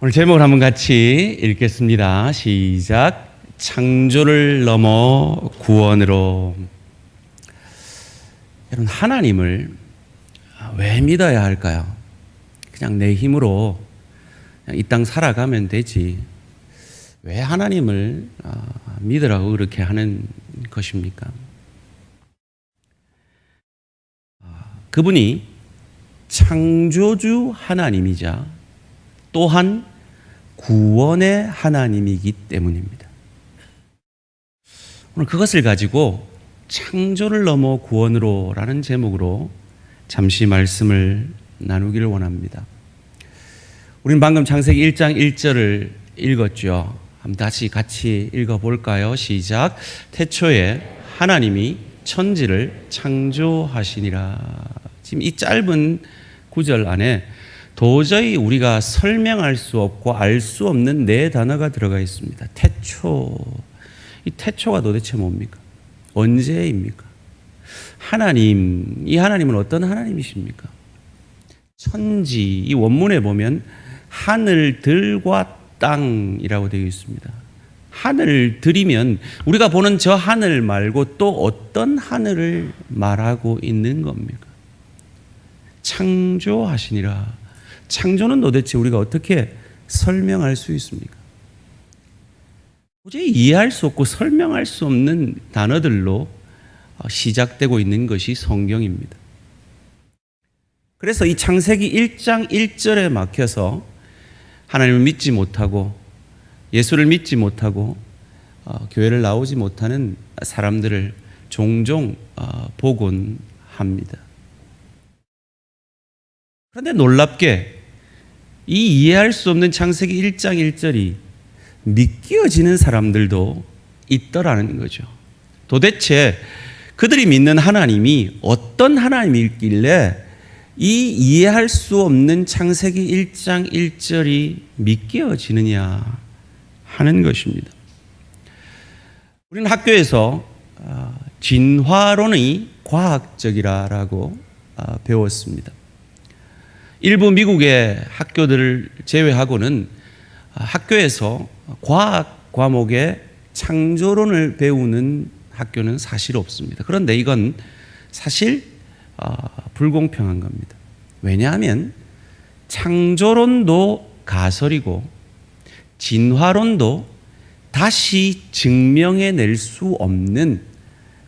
오늘 제목을 한번 같이 읽겠습니다. 시작. 창조를 넘어 구원으로. 여러분, 하나님을 왜 믿어야 할까요? 그냥 내 힘으로 이 땅 살아가면 되지. 왜 하나님을 믿으라고 그렇게 하는 것입니까? 그분이 창조주 하나님이자 또한 구원의 하나님이기 때문입니다. 오늘 그것을 가지고 창조를 넘어 구원으로 라는 제목으로 잠시 말씀을 나누기를 원합니다. 우리는 방금 창세기 1장 1절을 읽었죠. 한번 다시 같이 읽어볼까요? 시작. 태초에 하나님이 천지를 창조하시니라. 지금 이 짧은 구절 안에 도저히 우리가 설명할 수 없고 알 수 없는 네 단어가 들어가 있습니다. 태초. 이 태초가 도대체 뭡니까? 언제입니까? 하나님, 이 하나님은 어떤 하나님이십니까? 천지, 이 원문에 보면 하늘들과 땅이라고 되어 있습니다. 하늘들이면 우리가 보는 저 하늘 말고 또 어떤 하늘을 말하고 있는 겁니까? 창조하시니라. 창조는 도대체 우리가 어떻게 설명할 수 있습니까? 도저히 이해할 수 없고 설명할 수 없는 단어들로 시작되고 있는 것이 성경입니다. 그래서 이 창세기 1장 1절에 막혀서 하나님을 믿지 못하고 예수를 믿지 못하고 교회를 나오지 못하는 사람들을 종종 보곤 합니다. 그런데 놀랍게 이 이해할 수 없는 창세기 1장 1절이 믿겨지는 사람들도 있더라는 거죠. 도대체 그들이 믿는 하나님이 어떤 하나님이길래 이 이해할 수 없는 창세기 1장 1절이 믿겨지느냐 하는 것입니다. 우리는 학교에서 진화론이 과학적이라고 배웠습니다. 일부 미국의 학교들을 제외하고는 학교에서 과학 과목에 창조론을 배우는 학교는 사실 없습니다. 그런데 이건 사실 불공평한 겁니다. 왜냐하면 창조론도 가설이고 진화론도 다시 증명해낼 수 없는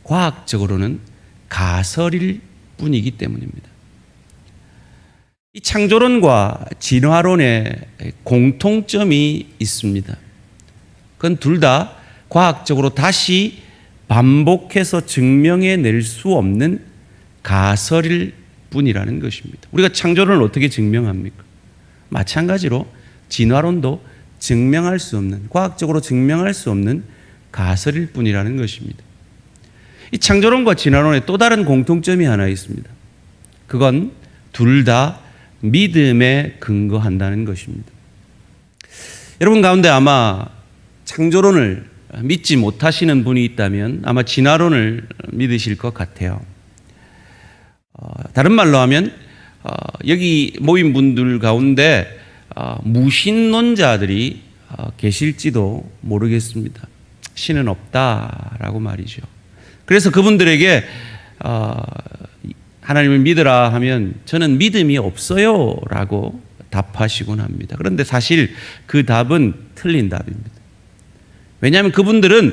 과학적으로는 가설일 뿐이기 때문입니다. 이 창조론과 진화론에 공통점이 있습니다. 그건 둘 다 과학적으로 다시 반복해서 증명해낼 수 없는 가설일 뿐이라는 것입니다. 우리가 창조론을 어떻게 증명합니까? 마찬가지로 진화론도 증명할 수 없는, 과학적으로 증명할 수 없는 가설일 뿐이라는 것입니다. 이 창조론과 진화론에 또 다른 공통점이 하나 있습니다. 그건 둘 다 믿음에 근거한다는 것입니다. 여러분 가운데 아마 창조론을 믿지 못하시는 분이 있다면 아마 진화론을 믿으실 것 같아요. 다른 말로 하면 여기 모인 분들 가운데 무신론자들이 계실지도 모르겠습니다. 신은 없다라고 말이죠. 그래서 그분들에게 하나님을 믿으라 하면 저는 믿음이 없어요 라고 답하시곤 합니다. 그런데 사실 그 답은 틀린 답입니다. 왜냐하면 그분들은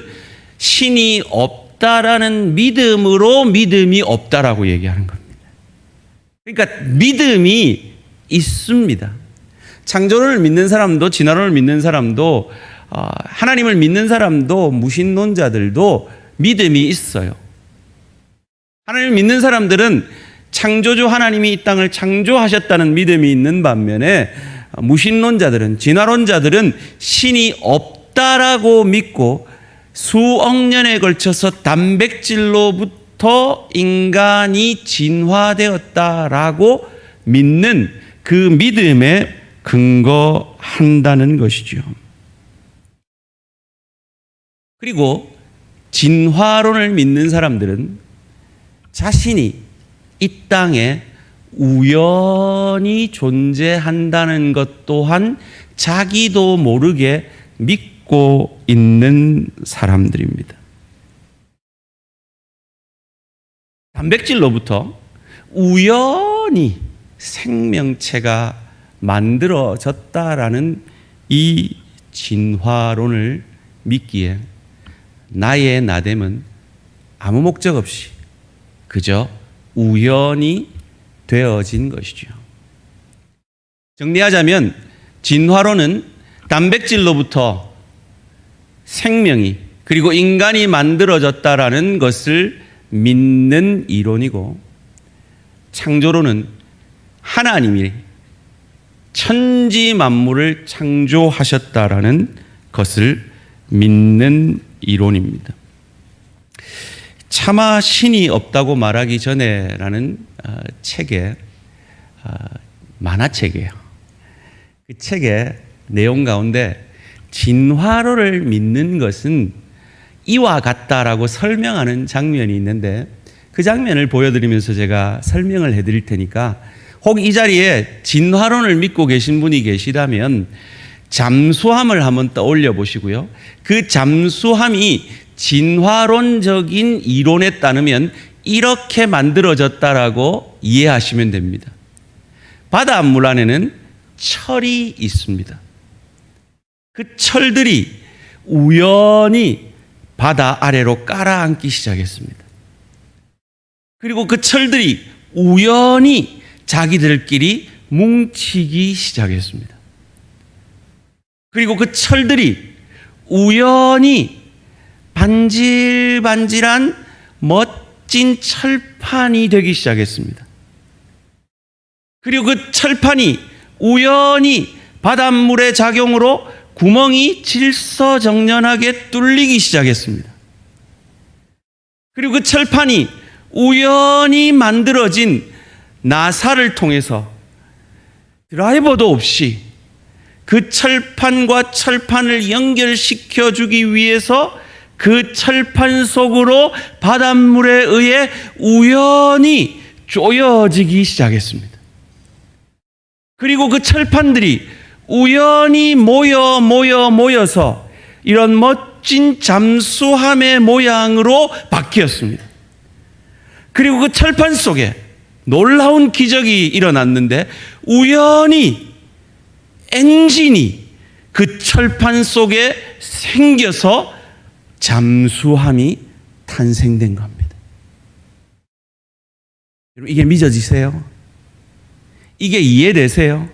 신이 없다라는 믿음으로 믿음이 없다라고 얘기하는 겁니다. 그러니까 믿음이 있습니다. 창조론을 믿는 사람도 진화론을 믿는 사람도 하나님을 믿는 사람도 무신론자들도 믿음이 있어요. 하나님을 믿는 사람들은 창조주 하나님이 이 땅을 창조하셨다는 믿음이 있는 반면에 무신론자들은 진화론자들은 신이 없다라고 믿고 수억 년에 걸쳐서 단백질로부터 인간이 진화되었다라고 믿는 그 믿음에 근거한다는 것이죠. 그리고 진화론을 믿는 사람들은 자신이 이 땅에 우연히 존재한다는 것 또한 자기도 모르게 믿고 있는 사람들입니다. 단백질로부터 우연히 생명체가 만들어졌다라는 이 진화론을 믿기에 나의 나됨은 아무 목적 없이 그저 우연히 되어진 것이죠. 정리하자면 진화론은 단백질로부터 생명이 그리고 인간이 만들어졌다라는 것을 믿는 이론이고, 창조론은 하나님이 천지 만물을 창조하셨다라는 것을 믿는 이론입니다. 차마 신이 없다고 말하기 전에라는 책에 만화책이에요. 그 책의 내용 가운데 진화론을 믿는 것은 이와 같다라고 설명하는 장면이 있는데, 그 장면을 보여드리면서 제가 설명을 해드릴 테니까 혹 이 자리에 진화론을 믿고 계신 분이 계시다면 잠수함을 한번 떠올려 보시고요. 그 잠수함이 진화론적인 이론에 따르면 이렇게 만들어졌다라고 이해하시면 됩니다. 바닷물 안에는 철이 있습니다. 그 철들이 우연히 바다 아래로 깔아앉기 시작했습니다. 그리고 그 철들이 우연히 자기들끼리 뭉치기 시작했습니다. 그리고 그 철들이 우연히 반질반질한 멋진 철판이 되기 시작했습니다. 그리고 그 철판이 우연히 바닷물의 작용으로 구멍이 질서정연하게 뚫리기 시작했습니다. 그리고 그 철판이 우연히 만들어진 나사를 통해서 드라이버도 없이 그 철판과 철판을 연결시켜 주기 위해서 그 철판 속으로 바닷물에 의해 우연히 조여지기 시작했습니다. 그리고 그 철판들이 우연히 모여서 이런 멋진 잠수함의 모양으로 바뀌었습니다. 그리고 그 철판 속에 놀라운 기적이 일어났는데, 우연히 엔진이 그 철판 속에 생겨서 잠수함이 탄생된 겁니다. 여러분, 이게 믿어지세요? 이게 이해되세요?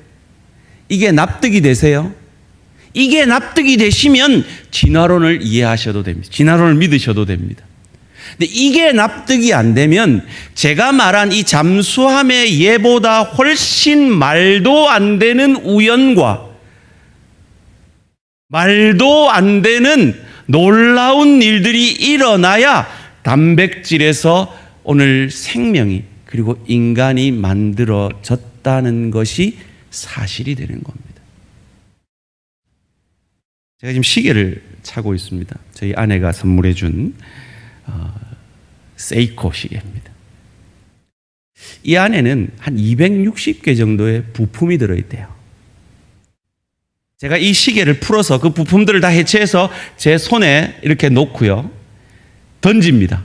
이게 납득이 되세요? 이게 납득이 되시면 진화론을 이해하셔도 됩니다. 진화론을 믿으셔도 됩니다. 근데 이게 납득이 안 되면 제가 말한 이 잠수함의 예보다 훨씬 말도 안 되는 우연과 말도 안 되는 놀라운 일들이 일어나야 단백질에서 오늘 생명이 그리고 인간이 만들어졌다는 것이 사실이 되는 겁니다. 제가 지금 시계를 차고 있습니다. 저희 아내가 선물해 준 세이코 시계입니다. 이 안에는 한 260개 정도의 부품이 들어있대요. 제가 이 시계를 풀어서 그 부품들을 다 해체해서 제 손에 이렇게 놓고요, 던집니다.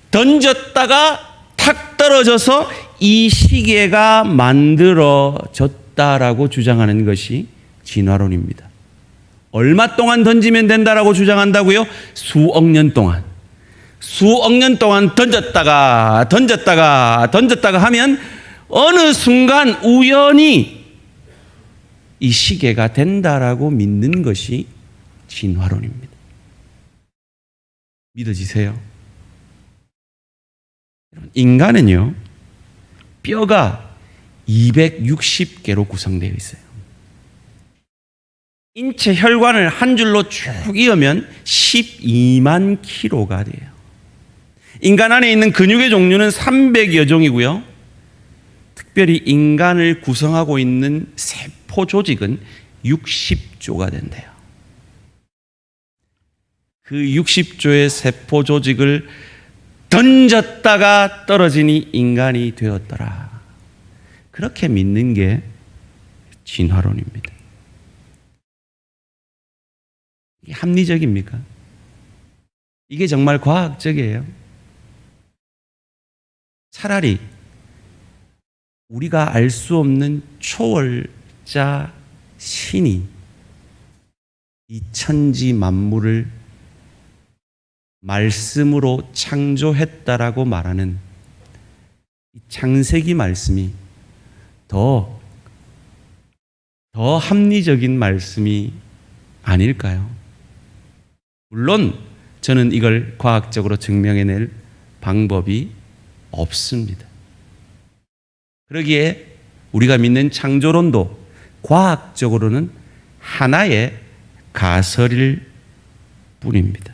던졌다가 탁 떨어져서 이 시계가 만들어졌다라고 주장하는 것이 진화론입니다. 얼마 동안 던지면 된다라고 주장한다고요? 수억 년 동안 던졌다가 하면 어느 순간 우연히 이 시계가 된다라고 믿는 것이 진화론입니다. 믿어지세요? 인간은요, 뼈가 260개로 구성되어 있어요. 인체 혈관을 한 줄로 쭉 이으면 12만 킬로가 돼요. 인간 안에 있는 근육의 종류는 300여 종이고요. 특별히 인간을 구성하고 있는 세포 조직은 60조가 된대요. 그 60조의 세포 조직을 던졌다가 떨어지니 인간이 되었더라. 그렇게 믿는 게 진화론입니다. 이게 합리적입니까? 이게 정말 과학적이에요? 차라리 우리가 알 수 없는 초월자 신이 이 천지 만물을 말씀으로 창조했다라고 말하는 이 창세기 말씀이 더 합리적인 말씀이 아닐까요? 물론 저는 이걸 과학적으로 증명해낼 방법이 없습니다. 그러기에 우리가 믿는 창조론도 과학적으로는 하나의 가설일 뿐입니다.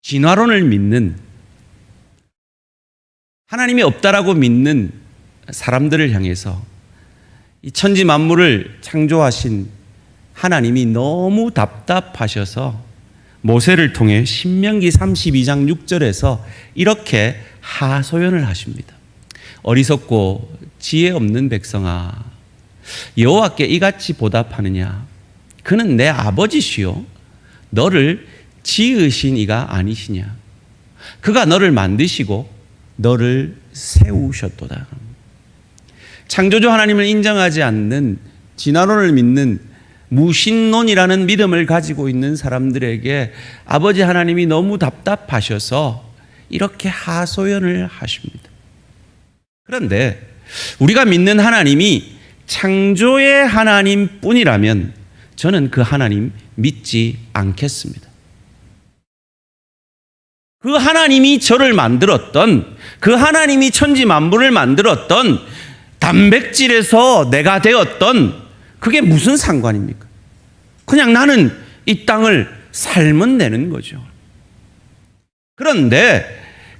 진화론을 믿는, 하나님이 없다라고 믿는 사람들을 향해서 이 천지 만물을 창조하신 하나님이 너무 답답하셔서 모세를 통해 신명기 32장 6절에서 이렇게 하소연을 하십니다. 어리석고 지혜 없는 백성아, 여호와께 이같이 보답하느냐? 그는 내 아버지시요 너를 지으신 이가 아니시냐? 그가 너를 만드시고 너를 세우셨도다. 창조주 하나님을 인정하지 않는, 진화론을 믿는, 무신론이라는 믿음을 가지고 있는 사람들에게 아버지 하나님이 너무 답답하셔서 이렇게 하소연을 하십니다. 그런데 우리가 믿는 하나님이 창조의 하나님뿐이라면 저는 그 하나님 믿지 않겠습니다. 그 하나님이 저를 만들었던, 그 하나님이 천지 만물을 만들었던, 단백질에서 내가 되었던, 그게 무슨 상관입니까? 그냥 나는 이 땅을 살면 되는 거죠. 그런데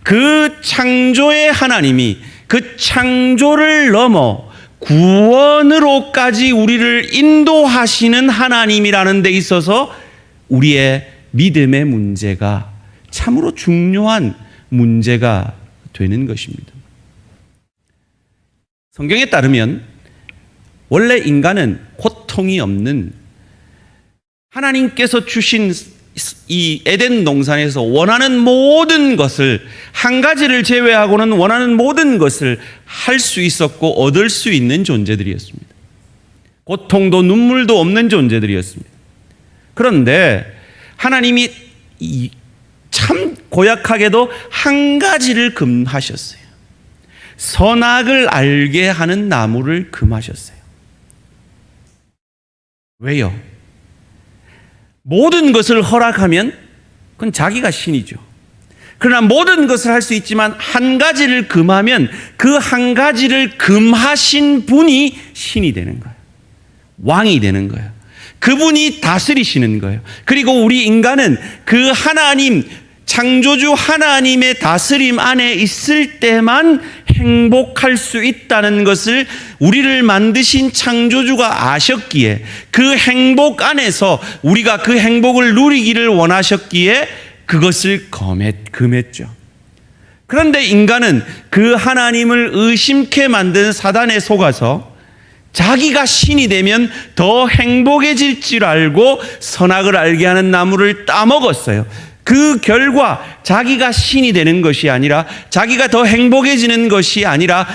그 창조의 하나님이 그 창조를 넘어 구원으로까지 우리를 인도하시는 하나님이라는 데 있어서 우리의 믿음의 문제가 참으로 중요한 문제가 되는 것입니다. 성경에 따르면 원래 인간은 고통이 없는, 하나님께서 주신 이 에덴 동산에서 원하는 모든 것을, 한 가지를 제외하고는 원하는 모든 것을 할 수 있었고 얻을 수 있는 존재들이었습니다. 고통도 눈물도 없는 존재들이었습니다. 그런데 하나님이 참 고약하게도 한 가지를 금하셨어요. 선악을 알게 하는 나무를 금하셨어요. 왜요? 모든 것을 허락하면 그건 자기가 신이죠. 그러나 모든 것을 할 수 있지만 한 가지를 금하면 그 한 가지를 금하신 분이 신이 되는 거예요. 왕이 되는 거예요. 그분이 다스리시는 거예요. 그리고 우리 인간은 그 하나님, 창조주 하나님의 다스림 안에 있을 때만 행복할 수 있다는 것을 우리를 만드신 창조주가 아셨기에, 그 행복 안에서 우리가 그 행복을 누리기를 원하셨기에 그것을 금했죠. 그런데 인간은 그 하나님을 의심케 만든 사단에 속아서 자기가 신이 되면 더 행복해질 줄 알고 선악을 알게 하는 나무를 따먹었어요. 그 결과 자기가 신이 되는 것이 아니라, 자기가 더 행복해지는 것이 아니라,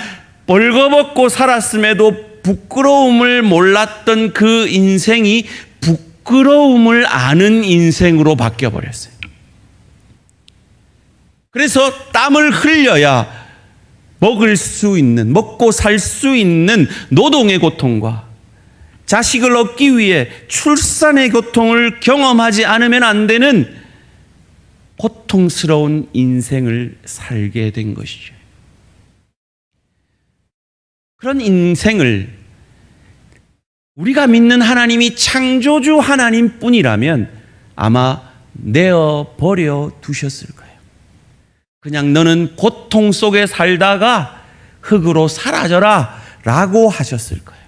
벌거벗고 살았음에도 부끄러움을 몰랐던 그 인생이 부끄러움을 아는 인생으로 바뀌어버렸어요. 그래서 땀을 흘려야 먹을 수 있는, 먹고 살 수 있는 노동의 고통과 자식을 얻기 위해 출산의 고통을 경험하지 않으면 안 되는 고통스러운 인생을 살게 된 것이죠. 그런 인생을 우리가 믿는 하나님이 창조주 하나님뿐이라면 아마 내어버려 두셨을 거예요. 그냥 너는 고통 속에 살다가 흙으로 사라져라 라고 하셨을 거예요.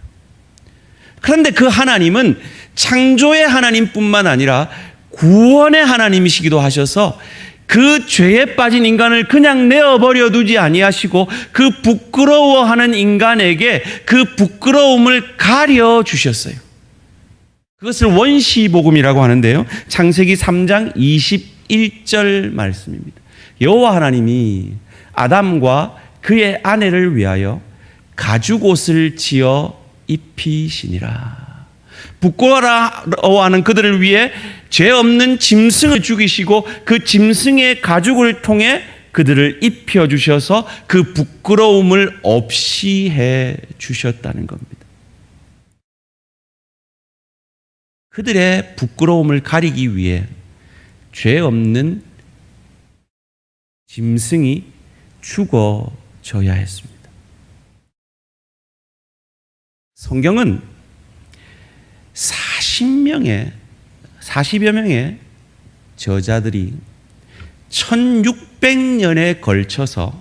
그런데 그 하나님은 창조의 하나님뿐만 아니라 구원의 하나님이시기도 하셔서 그 죄에 빠진 인간을 그냥 내어버려 두지 아니하시고 그 부끄러워하는 인간에게 그 부끄러움을 가려 주셨어요. 그것을 원시복음이라고 하는데요. 창세기 3장 21절 말씀입니다. 여호와 하나님이 아담과 그의 아내를 위하여 가죽옷을 지어 입히시니라. 부끄러워하는 그들을 위해 죄 없는 짐승을 죽이시고 그 짐승의 가죽을 통해 그들을 입혀주셔서 그 부끄러움을 없이 해 주셨다는 겁니다. 그들의 부끄러움을 가리기 위해 죄 없는 짐승이 죽어져야 했습니다. 성경은 40여 명의 저자들이 1600년에 걸쳐서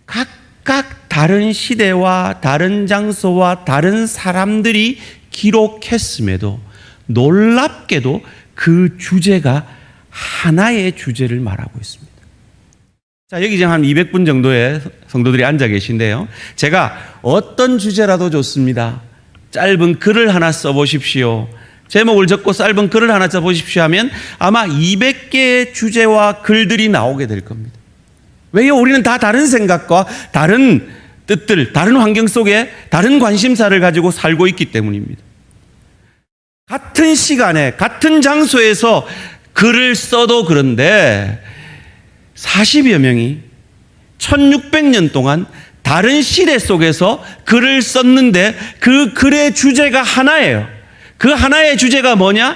각각 다른 시대와 다른 장소와 다른 사람들이 기록했음에도 놀랍게도 그 주제가 하나의 주제를 말하고 있습니다. 자, 여기 지금 한 200분 정도의 성도들이 앉아 계신데요. 제가 어떤 주제라도 좋습니다. 짧은 글을 하나 써보십시오. 제목을 적고 짧은 글을 하나 써보십시오 하면 아마 200개의 주제와 글들이 나오게 될 겁니다. 왜요? 우리는 다 다른 생각과 다른 뜻들, 다른 환경 속에 다른 관심사를 가지고 살고 있기 때문입니다. 같은 시간에, 같은 장소에서 글을 써도 그런데 40여 명이 1600년 동안 다른 시대 속에서 글을 썼는데 그 글의 주제가 하나예요. 그 하나의 주제가 뭐냐?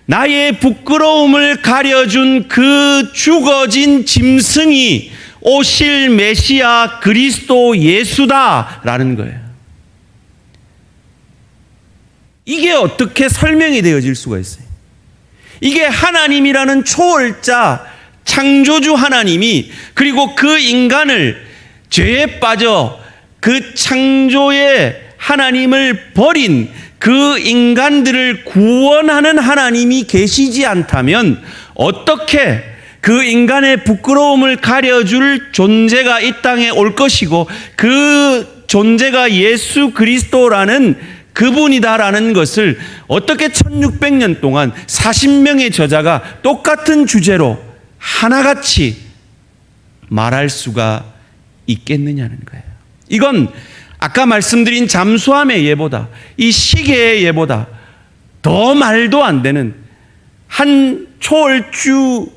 나의 부끄러움을 가려준 그 죽어진 짐승이 오실 메시아 그리스도 예수다라는 거예요. 이게 어떻게 설명이 되어질 수가 있어요? 이게 하나님이라는 초월자, 창조주 하나님이 그리고 그 인간을 죄에 빠져 그 창조의 하나님을 버린 그 인간들을 구원하는 하나님이 계시지 않다면 어떻게 그 인간의 부끄러움을 가려줄 존재가 이 땅에 올 것이고 그 존재가 예수 그리스도라는 그분이다라는 것을 어떻게 1600년 동안 40명의 저자가 똑같은 주제로 하나같이 말할 수가 있겠느냐는 거예요. 이건 아까 말씀드린 잠수함의 예보다, 이 시계의 예보다 더 말도 안 되는 한 초월주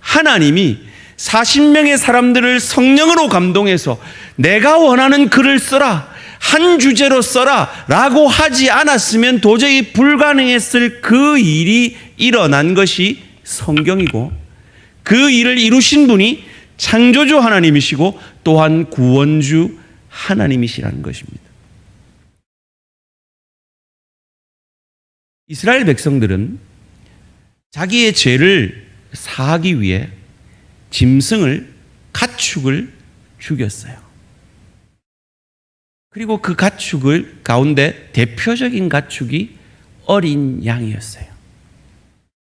하나님이 40명의 사람들을 성령으로 감동해서 내가 원하는 글을 써라, 한 주제로 써라 라고 하지 않았으면 도저히 불가능했을 그 일이 일어난 것이 성경이고, 그 일을 이루신 분이 창조주 하나님이시고 또한 구원주 하나님이시라는 것입니다. 이스라엘 백성들은 자기의 죄를 사하기 위해 짐승을, 가축을 죽였어요. 그리고 그 가축을 가운데 대표적인 가축이 어린 양이었어요.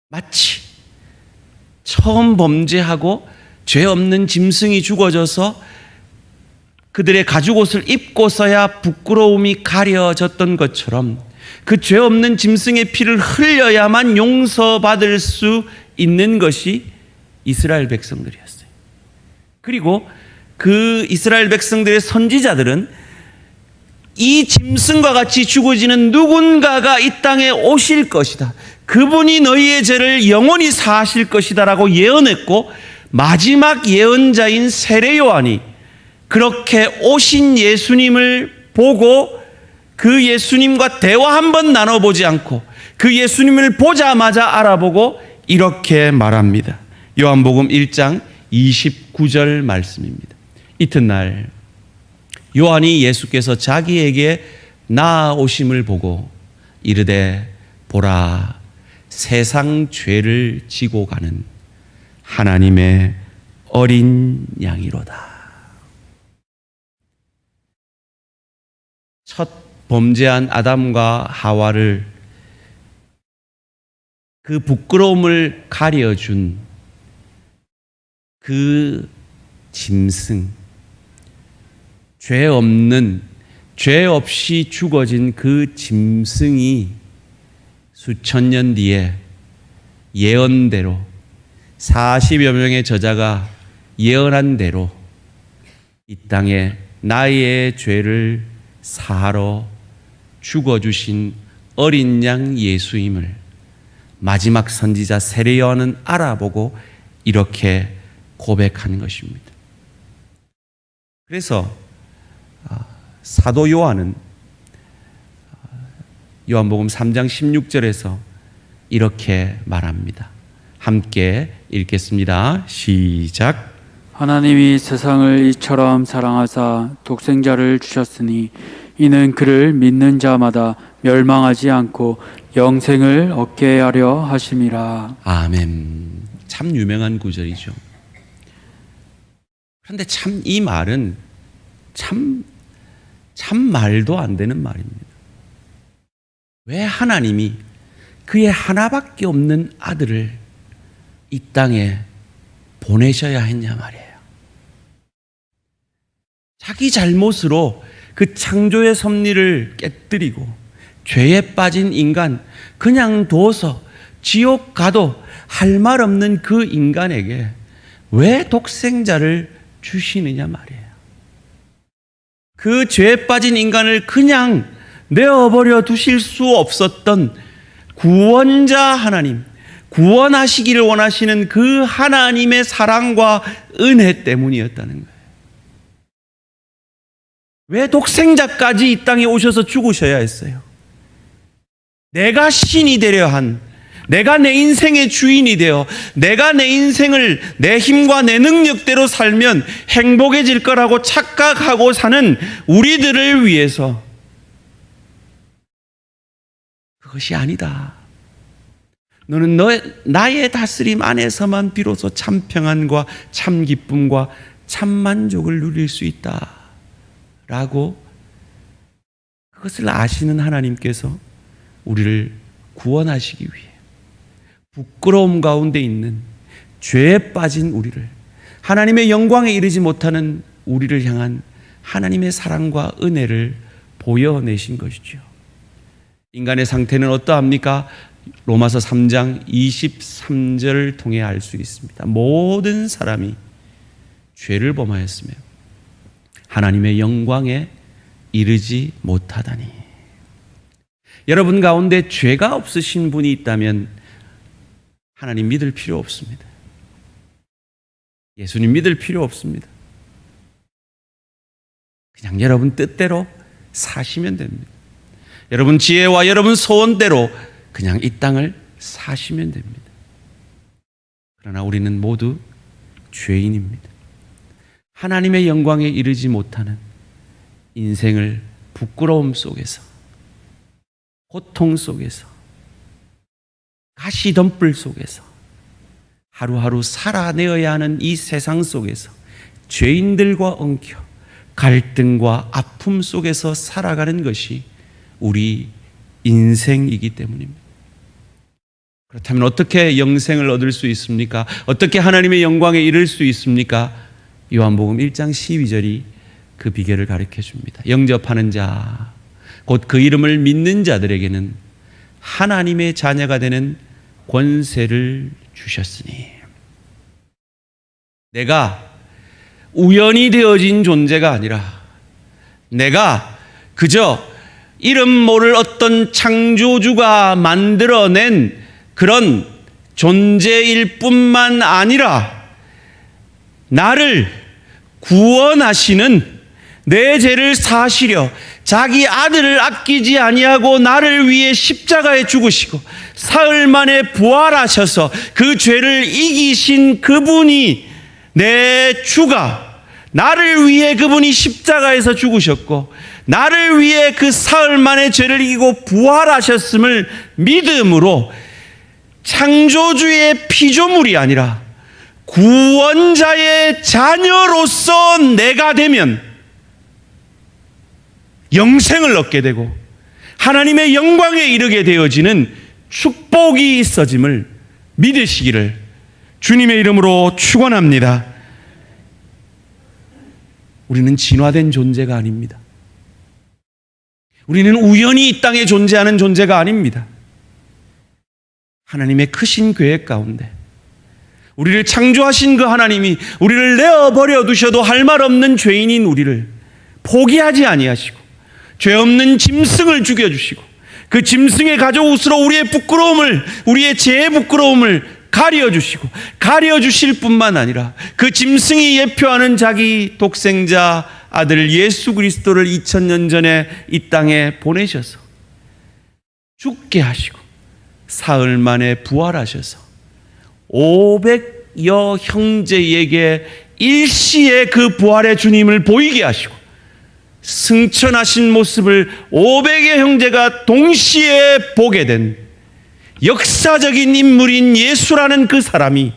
마치 처음 범죄하고 죄 없는 짐승이 죽어져서 그들의 가죽옷을 입고서야 부끄러움이 가려졌던 것처럼 그 죄 없는 짐승의 피를 흘려야만 용서받을 수 있는 것이 이스라엘 백성들이었어요. 그리고 그 이스라엘 백성들의 선지자들은 이 짐승과 같이 죽어지는 누군가가 이 땅에 오실 것이다, 그분이 너희의 죄를 영원히 사하실 것이다 라고 예언했고, 마지막 예언자인 세례 요한이 그렇게 오신 예수님을 보고 그 예수님과 대화 한번 나눠보지 않고 그 예수님을 보자마자 알아보고 이렇게 말합니다. 요한복음 1장 29절 말씀입니다. 이튿날 요한이 예수께서 자기에게 나아오심을 보고 이르되 보라, 세상 죄를 지고 가는 하나님의 어린 양이로다. 첫 범죄한 아담과 하와를 그 부끄러움을 가려준 그 짐승, 죄 없이 죽어진 그 짐승이 수천 년 뒤에 예언대로 40여 명의 저자가 예언한 대로 이 땅에 나의 죄를 사하러 죽어주신 어린 양 예수임을 마지막 선지자 세례 요한은 알아보고 이렇게 고백하는 것입니다. 그래서 사도 요한은 요한복음 3장 16절에서 이렇게 말합니다. 함께 읽겠습니다. 시작. 하나님이 세상을 이처럼 사랑하사 독생자를 주셨으니 이는 그를 믿는 자마다 멸망하지 않고 영생을 얻게 하려 하심이라. 아멘. 참 유명한 구절이죠. 그런데 참 이 말은 참 말도 안 되는 말입니다. 왜 하나님이 그의 하나밖에 없는 아들을 이 땅에 보내셔야 했냐 말이에요. 자기 잘못으로 그 창조의 섭리를 깨뜨리고 죄에 빠진 인간 그냥 둬서 지옥 가도 할 말 없는 그 인간에게 왜 독생자를 주시느냐 말이에요. 그 죄에 빠진 인간을 그냥 내어버려 두실 수 없었던 구원자 하나님, 구원하시기를 원하시는 그 하나님의 사랑과 은혜 때문이었다는 거예요. 왜 독생자까지 이 땅에 오셔서 죽으셔야 했어요? 내가 신이 되려 한, 내가 내 인생의 주인이 되어 내가 내 인생을 내 힘과 내 능력대로 살면 행복해질 거라고 착각하고 사는 우리들을 위해서 그것이 아니다. 너는 나의 다스림 안에서만 비로소 참 평안과 참 기쁨과 참 만족을 누릴 수 있다. 라고 그것을 아시는 하나님께서 우리를 구원하시기 위해 부끄러움 가운데 있는 죄에 빠진 우리를, 하나님의 영광에 이르지 못하는 우리를 향한 하나님의 사랑과 은혜를 보여내신 것이죠. 인간의 상태는 어떠합니까? 로마서 3장 23절을 통해 알 수 있습니다. 모든 사람이 죄를 범하였으며 하나님의 영광에 이르지 못하다니. 여러분 가운데 죄가 없으신 분이 있다면 하나님 믿을 필요 없습니다. 예수님 믿을 필요 없습니다. 그냥 여러분 뜻대로 사시면 됩니다. 여러분 지혜와 여러분 소원대로 그냥 이 땅을 사시면 됩니다. 그러나 우리는 모두 죄인입니다. 하나님의 영광에 이르지 못하는 인생을 부끄러움 속에서, 고통 속에서, 가시덤불 속에서 하루하루 살아내어야 하는 이 세상 속에서 죄인들과 엉켜 갈등과 아픔 속에서 살아가는 것이 우리 인생이기 때문입니다. 그렇다면 어떻게 영생을 얻을 수 있습니까? 어떻게 하나님의 영광에 이를 수 있습니까? 요한복음 1장 12절이 그 비결을 가르쳐 줍니다. 영접하는 자, 곧 그 이름을 믿는 자들에게는 하나님의 자녀가 되는 권세를 주셨으니. 내가 우연히 되어진 존재가 아니라 내가 그저 이름 모를 어떤 창조주가 만들어낸 그런 존재일 뿐만 아니라 나를 구원하시는, 내 죄를 사하시려 자기 아들을 아끼지 아니하고 나를 위해 십자가에 죽으시고 사흘 만에 부활하셔서 그 죄를 이기신 그분이, 내 주가, 나를 위해 그분이 십자가에서 죽으셨고 나를 위해 그 사흘 만에 죄를 이기고 부활하셨음을 믿음으로 창조주의 피조물이 아니라 구원자의 자녀로서 내가 되면 영생을 얻게 되고 하나님의 영광에 이르게 되어지는 축복이 있어짐을 믿으시기를 주님의 이름으로 축원합니다. 우리는 진화된 존재가 아닙니다. 우리는 우연히 이 땅에 존재하는 존재가 아닙니다. 하나님의 크신 계획 가운데 우리를 창조하신 그 하나님이 우리를 내어버려 두셔도 할 말 없는 죄인인 우리를 포기하지 아니하시고 죄 없는 짐승을 죽여주시고 그 짐승의 가죽옷으로 우리의 부끄러움을, 우리의 죄의 부끄러움을 가려주시고 가려주실 뿐만 아니라 그 짐승이 예표하는 자기 독생자 아들 예수 그리스도를 2000년 전에 이 땅에 보내셔서 죽게 하시고 사흘 만에 부활하셔서 500여 형제에게 일시에 그 부활의 주님을 보이게 하시고 승천하신 모습을 500의 형제가 동시에 보게 된 역사적인 인물인 예수라는 그 사람이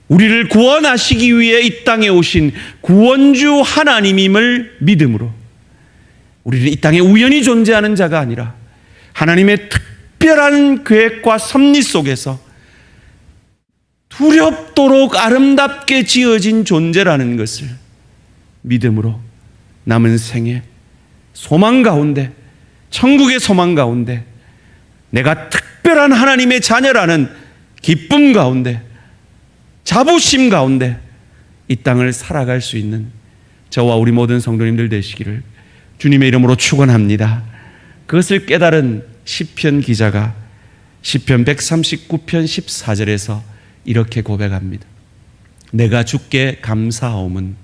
우리를 구원하시기 위해 이 땅에 오신 구원주 하나님임을 믿음으로 우리는 이 땅에 우연히 존재하는 자가 아니라 하나님의 특별한 계획과 섭리 속에서 두렵도록 아름답게 지어진 존재라는 것을 믿음으로 남은 생에 소망 가운데, 천국의 소망 가운데 내가 특별한 하나님의 자녀라는 기쁨 가운데, 자부심 가운데 이 땅을 살아갈 수 있는 저와 우리 모든 성도님들 되시기를 주님의 이름으로 축원합니다. 그것을 깨달은 시편 기자가 시편 139편 14절에서 이렇게 고백합니다. 내가 주께 감사하옴은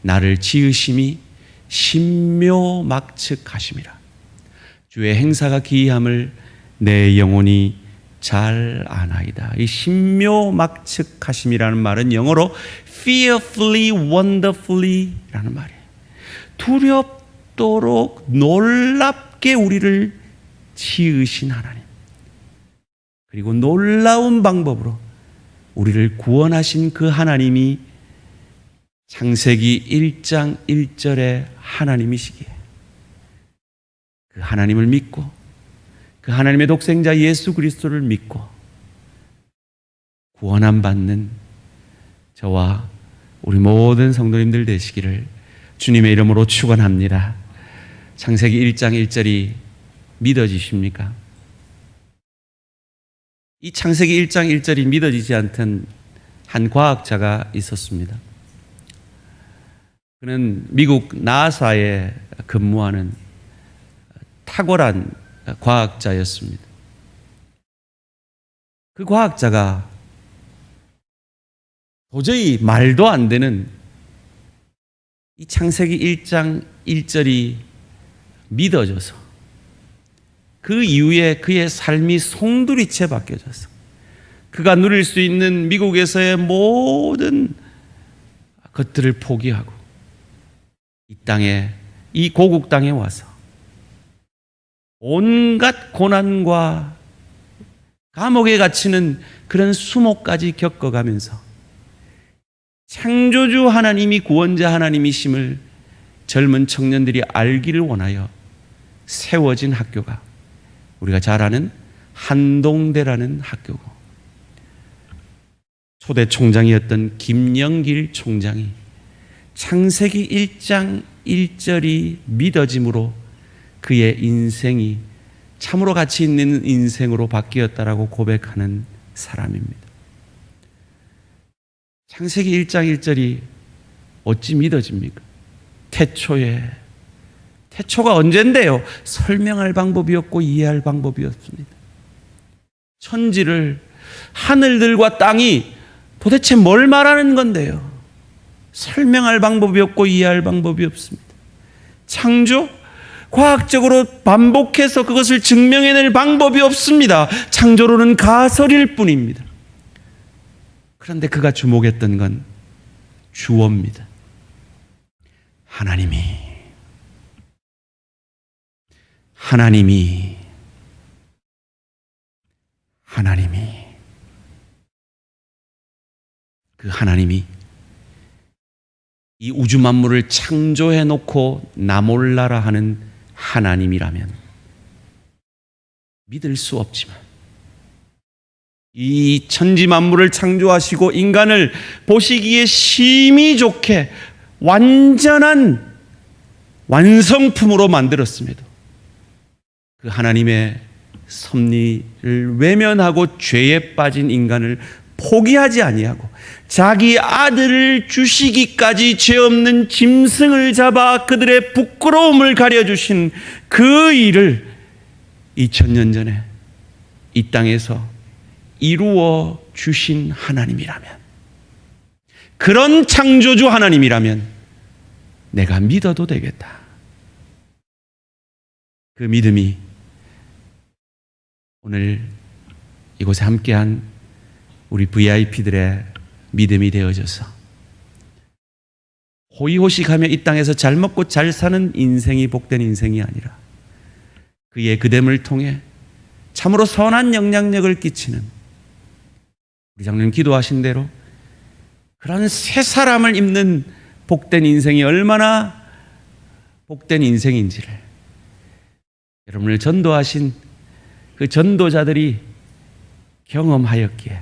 나를 지으심이 신묘막측하심이라. 주의 행사가 기이함을 내 영혼이 잘 아나이다. 이 신묘막측하심이라는 말은 영어로 fearfully, wonderfully 라는 말이에요. 두렵도록 놀랍게 우리를 지으신 하나님, 그리고 놀라운 방법으로 우리를 구원하신 그 하나님이 창세기 1장 1절의 하나님이시기에 그 하나님을 믿고 그 하나님의 독생자 예수 그리스도를 믿고 구원함 받는 저와 우리 모든 성도님들 되시기를 주님의 이름으로 축원합니다. 창세기 1장 1절이 믿어지십니까? 이 창세기 1장 1절이 믿어지지 않던 한 과학자가 있었습니다. 그는 미국 나사에 근무하는 탁월한 과학자였습니다. 그 과학자가 도저히 말도 안 되는 이 창세기 1장 1절이 믿어져서 그 이후에 그의 삶이 송두리째 바뀌어져서 그가 누릴 수 있는 미국에서의 모든 것들을 포기하고 이 땅에, 이 고국 땅에 와서 온갖 고난과 감옥에 갇히는 그런 수모까지 겪어가면서 창조주 하나님이 구원자 하나님이심을 젊은 청년들이 알기를 원하여 세워진 학교가 우리가 잘 아는 한동대라는 학교고, 초대 총장이었던 김영길 총장이 창세기 1장 1절이 믿어짐으로 그의 인생이 참으로 가치 있는 인생으로 바뀌었다라고 고백하는 사람입니다. 창세기 1장 1절이 어찌 믿어집니까? 태초가 언젠데요? 설명할 방법이 없고 이해할 방법이 없습니다. 천지를, 하늘들과 땅이 도대체 뭘 말하는 건데요? 설명할 방법이 없고 이해할 방법이 없습니다. 창조? 과학적으로 반복해서 그것을 증명해낼 방법이 없습니다. 창조로는 가설일 뿐입니다. 그런데 그가 주목했던 건 주어입니다. 하나님이 그 하나님이 이 우주 만물을 창조해 놓고 나 몰라라 하는 하나님이라면 믿을 수 없지만, 이 천지 만물을 창조하시고 인간을 보시기에 심히 좋게 완전한 완성품으로 만들었음에도 그 하나님의 섭리를 외면하고 죄에 빠진 인간을 포기하지 아니하고 자기 아들을 주시기까지 죄 없는 짐승을 잡아 그들의 부끄러움을 가려주신 그 일을 2000년 전에 이 땅에서 이루어 주신 하나님이라면, 그런 창조주 하나님이라면 내가 믿어도 되겠다. 그 믿음이 오늘 이곳에 함께한 우리 VIP들의 믿음이 되어져서 호의호식하며 이 땅에서 잘 먹고 잘 사는 인생이 복된 인생이 아니라 그의 그됨을 통해 참으로 선한 영향력을 끼치는, 우리 장로님 기도하신 대로 그런 새 사람을 입는 복된 인생이 얼마나 복된 인생인지를 여러분을 전도하신 그 전도자들이 경험하였기에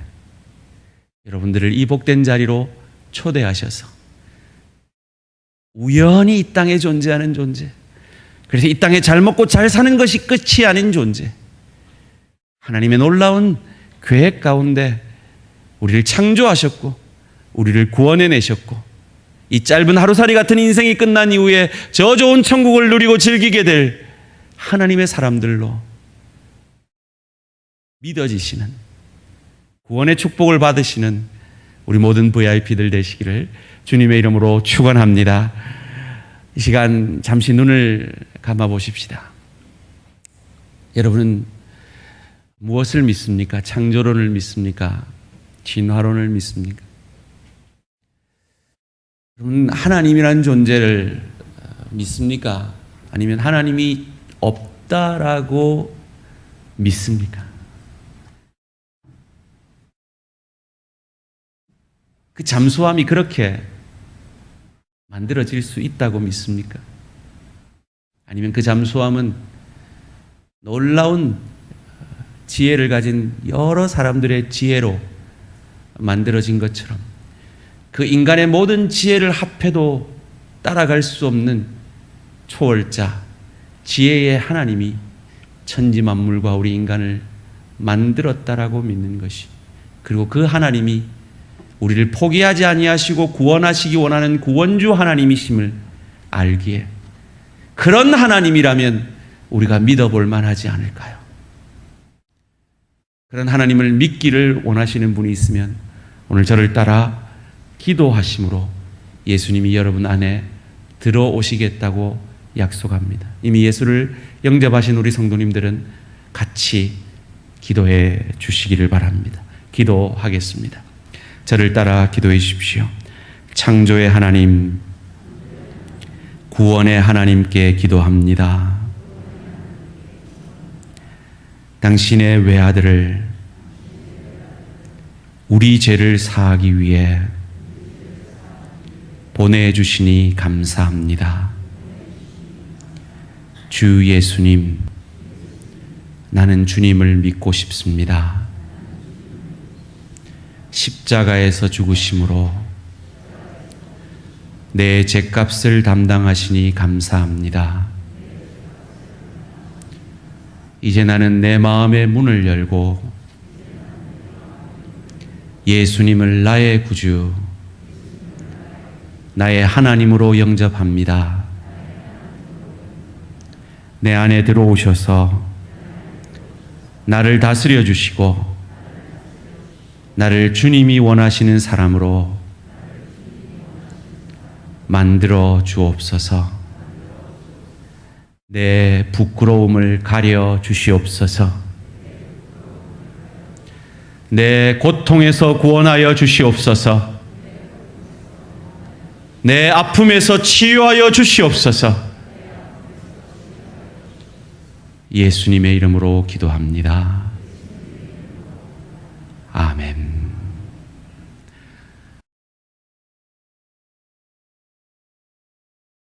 여러분들을 이 복된 자리로 초대하셔서 우연히 이 땅에 존재하는 존재, 그래서 이 땅에 잘 먹고 잘 사는 것이 끝이 아닌 존재, 하나님의 놀라운 계획 가운데 우리를 창조하셨고 우리를 구원해내셨고 이 짧은 하루살이 같은 인생이 끝난 이후에 저 좋은 천국을 누리고 즐기게 될 하나님의 사람들로 믿어지시는, 구원의 축복을 받으시는 우리 모든 VIP들 되시기를 주님의 이름으로 축원합니다. 이 시간 잠시 눈을 감아 보십시다. 여러분은 무엇을 믿습니까? 창조론을 믿습니까? 진화론을 믿습니까? 여러분, 하나님이란 존재를 믿습니까? 아니면 하나님이 없다라고 믿습니까? 그 잠수함이 그렇게 만들어질 수 있다고 믿습니까? 아니면 그 잠수함은 놀라운 지혜를 가진 여러 사람들의 지혜로 만들어진 것처럼 그 인간의 모든 지혜를 합해도 따라갈 수 없는 초월자, 지혜의 하나님이 천지 만물과 우리 인간을 만들었다라고 믿는 것이, 그리고 그 하나님이 우리를 포기하지 아니하시고 구원하시기 원하는 구원주 하나님이심을 알기에 그런 하나님이라면 우리가 믿어볼 만하지 않을까요? 그런 하나님을 믿기를 원하시는 분이 있으면 오늘 저를 따라 기도하심으로 예수님이 여러분 안에 들어오시겠다고 약속합니다. 이미 예수를 영접하신 우리 성도님들은 같이 기도해 주시기를 바랍니다. 기도하겠습니다. 저를 따라 기도해 주십시오. 창조의 하나님, 구원의 하나님께 기도합니다. 당신의 외아들을 우리 죄를 사하기 위해 보내주시니 감사합니다. 주 예수님, 나는 주님을 믿고 싶습니다. 십자가에서 죽으심으로 내 죄값을 담당하시니 감사합니다. 이제 나는 내 마음의 문을 열고 예수님을 나의 구주, 나의 하나님으로 영접합니다. 내 안에 들어오셔서 나를 다스려 주시고 나를 주님이 원하시는 사람으로 만들어 주옵소서. 내 부끄러움을 가려 주시옵소서. 내 고통에서 구원하여 주시옵소서. 내 아픔에서 치유하여 주시옵소서. 예수님의 이름으로 기도합니다.